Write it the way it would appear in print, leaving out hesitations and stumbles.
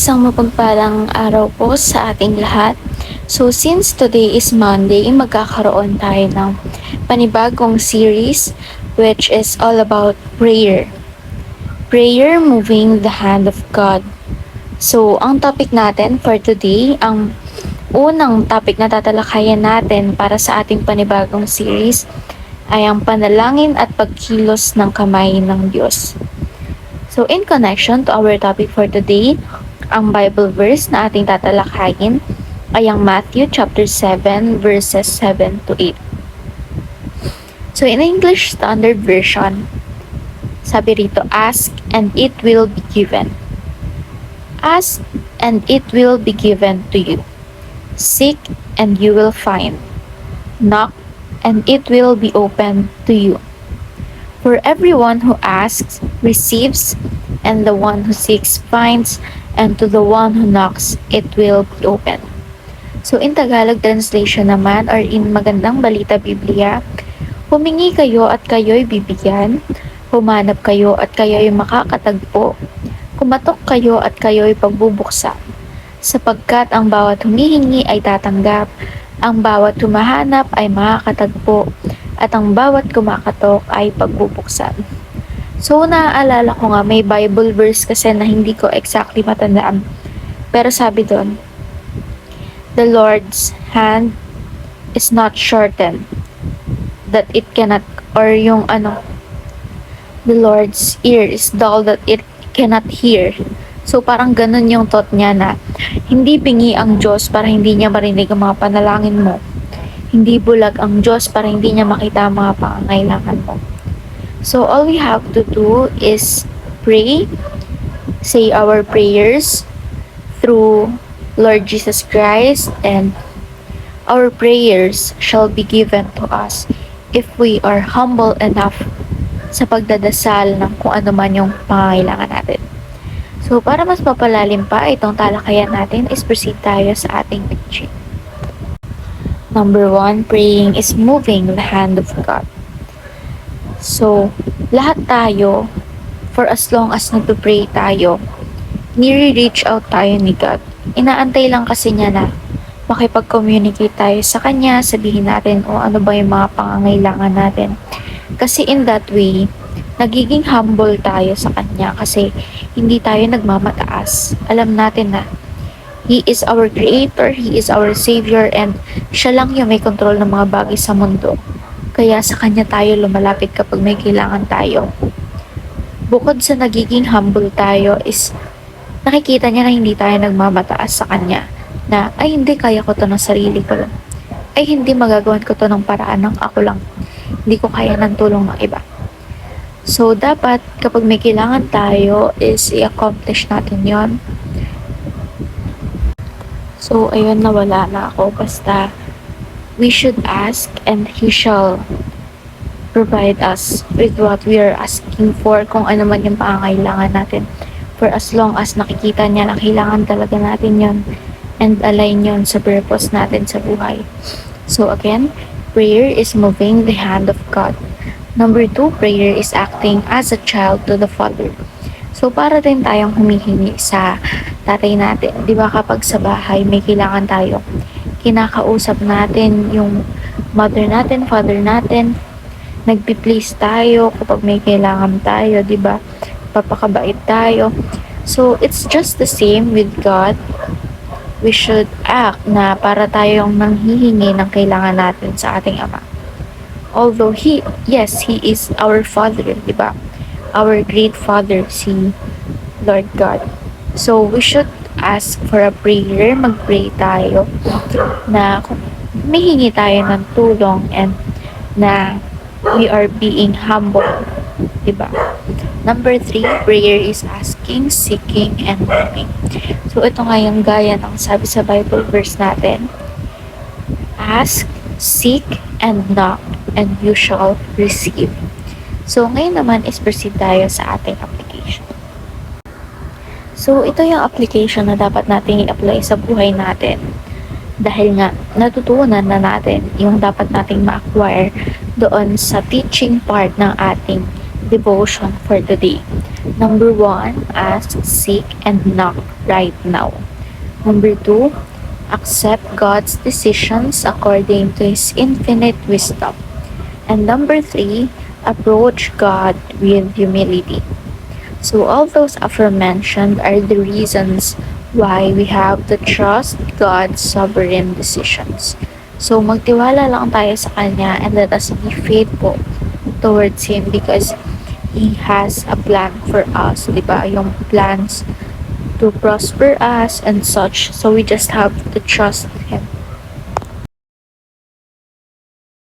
Isang mapagpalang araw po sa ating lahat. So since today is Monday, magkakaroon tayo ng panibagong series which is all about prayer. Prayer moving the hand of God. So ang topic natin for today, ang unang topic na tatalakayan natin para sa ating panibagong series ay ang panalangin at pagkilos ng kamay ng Diyos. So in connection to our topic for today, ang Bible verse na ating tatalakayin ay ang Matthew chapter 7 verses 7 to 8. So in English Standard Version, sabi rito, ask and it will be given. Ask and it will be given to you. Seek and you will find. Knock and it will be opened to you. For everyone who asks receives, and the one who seeks finds, and to the one who knocks it will be opened. So in Tagalog translation naman, or in Magandang Balita Biblia, humingi kayo at kayo'y bibigyan, humanap kayo at kayo'y makakatagpo, kumatok kayo at kayo'y pagbubuksan. Sapagkat ang bawat humihingi ay tatanggap, ang bawat humahanap ay makakatagpo, at ang bawat kumakatok ay pagbubuksan. So, naaalala ko nga, may Bible verse kasi na hindi ko exactly matandaan. Pero sabi doon, the Lord's hand is not shortened, that it cannot, or yung the Lord's ear is dull that it cannot hear. So, parang ganun yung thought niya na hindi bingi ang Diyos para hindi niya marinig ang mga panalangin mo. Hindi bulag ang Diyos para hindi niya makita ang mga pangangailangan mo. So, all we have to do is pray, say our prayers through Lord Jesus Christ, and our prayers shall be given to us if we are humble enough sa pagdadasal ng kung ano man yung pangangailangan natin. So, para mas mapalalim pa itong talakayan natin, is proceed tayo sa ating teaching. Number 1, praying is moving the hand of God. So, lahat tayo, for as long as nagpe-pray tayo, nire-reach out tayo ni God. Inaantay lang kasi niya na makipag-communicate tayo sa Kanya, sabihin natin o ano ba yung mga pangangailangan natin. Kasi in that way, nagiging humble tayo sa Kanya kasi hindi tayo nagmamataas. Alam natin na He is our Creator, He is our Savior, and siya lang yung may control ng mga bagay sa mundo. Kaya sa Kanya tayo lumalapit kapag may kailangan tayo. Bukod sa nagiging humble tayo is nakikita niya na hindi tayo nagmamataas sa Kanya. Na, ay hindi, kaya ko to ng sarili ko lang. Ay hindi, magagawan ko to ng paraan ng ako lang. Hindi ko kaya ng tulong ng iba. So, dapat kapag may kailangan tayo is i-accomplish natin yon. So, ayun, nawala na ako. Basta, we should ask and He shall provide us with what we are asking for, kung ano man yung pangangailangan natin. For as long as nakikita niya na kailangan talaga natin yon and align yon sa purpose natin sa buhay. So, again, prayer is moving the hand of God. Number 2, prayer is acting as a child to the Father. So, para din tayong humihingi sa tatay natin. Di ba kapag sa bahay may kailangan tayo, kinakausap natin yung mother natin, father natin, nagpi-please tayo kapag may kailangan tayo, di ba? Papakabait tayo. So, it's just the same with God. We should act na para tayong nanghihingi ng kailangan natin sa ating Ama. Although He is our Father, di ba? Our great Father, si Lord God. So, we should ask for a prayer, mag-pray tayo na humihingi tayo ng tulong and na we are being humble, diba? Number 3, prayer is asking, seeking, and knocking. So, ito nga yung gaya ng sabi sa Bible verse natin. Ask, seek, and knock, and you shall receive. So, ngayon naman is proceed tayo sa ating application. So, ito yung application na dapat nating i-apply sa buhay natin. Dahil nga, natutunan na natin yung dapat nating ma-acquire doon sa teaching part ng ating devotion for today. Number 1, ask, seek, and knock. right now. Number two, accept God's decisions according to His infinite wisdom. And number three, approach God with humility. So all those aforementioned are the reasons why we have to trust God's sovereign decisions. So magtiwala lang tayo sa Kanya and let us be faithful towards Him because He has a plan for us, di ba? Yung plans to prosper us and such. So we just have to trust Him.